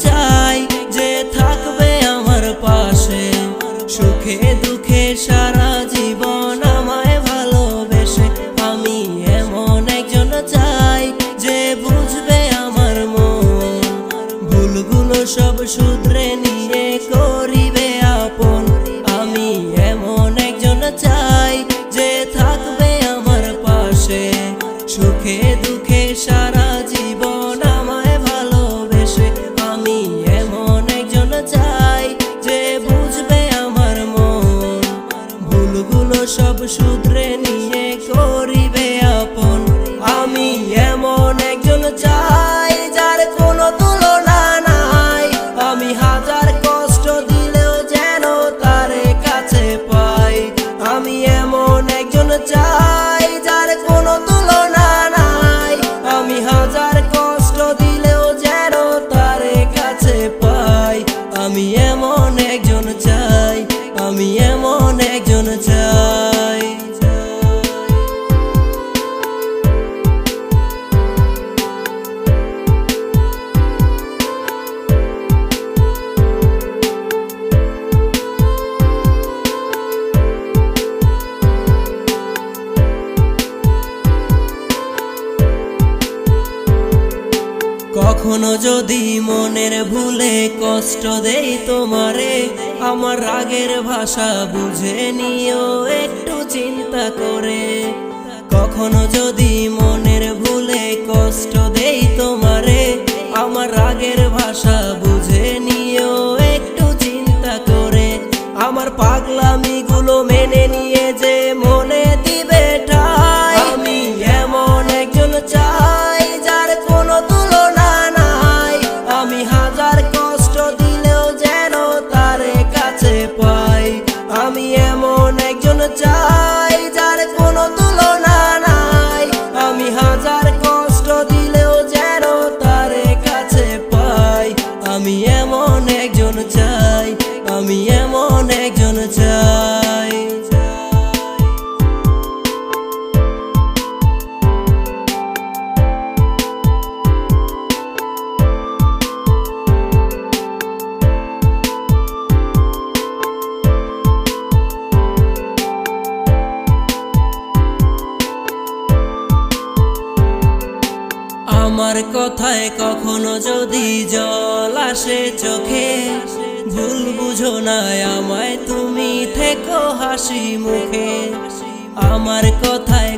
চাই যে থাকবে আমার পাশে, সুখে দুঃখে সারা জীবন আমায় ভালোবেসে। আমি এমন একজন চাই যে বুঝবে আমার মন, ভুলগুলো সব শুধরে নিয়ে করিবে আপন। আমি এমন একজন চাই যে থাকবে আমার পাশে, সুখে দুঃখে সারা জীবন আমায় ভালোবেসে। আমি এমন একজন চাই যে বুঝবে আমার মন, ভুলগুলো সব শুধরে নিয়ে করিবে আপন। আমি এমন একজন চাই যার কোনো তুলনা নাই, আমি হাজার কষ্ট দিলেও যেন তার কাছে পাই। আমি এমন একজন চাই যার কোনো তুলনা নাই, আমি হাজার কষ্ট দিলেও যেন তার কাছে পাই। আমি এমন একজন চাই, আমি এমন একজন চাই। কখনো যদি মনের ভুলে কষ্ট দেই তোমারে, আমার রাগের ভাষা বুঝে নিও একটু চিন্তা করে। কখনো যদি মনের ভুলে কষ্ট দেই তোমারে, আমার রাগের ভাষা বুঝে নিও একটু চিন্তা করে। আমার পাগলামিগুলো মেনে নিয়ে যে মনে দিবে ঠাই। আমি এমন একজন চাই যার কোনো তুলনা নাই, আমি হাজার কষ্ট দিলেও যেন তার কাছে পাই। আমি এমন একজন চাই যার কোনো তুলনা নাই, আমি হাজার কষ্ট দিলেও যেন তার কাছে পাই। আমি এমন একজন চাই, আমি এমন একজন চাই। আমার কথায় কখনো যদি জল আসে চোখে, ভুল বুঝো না আমায় তুমি থেকো হাসি মুখে। আমার কথায়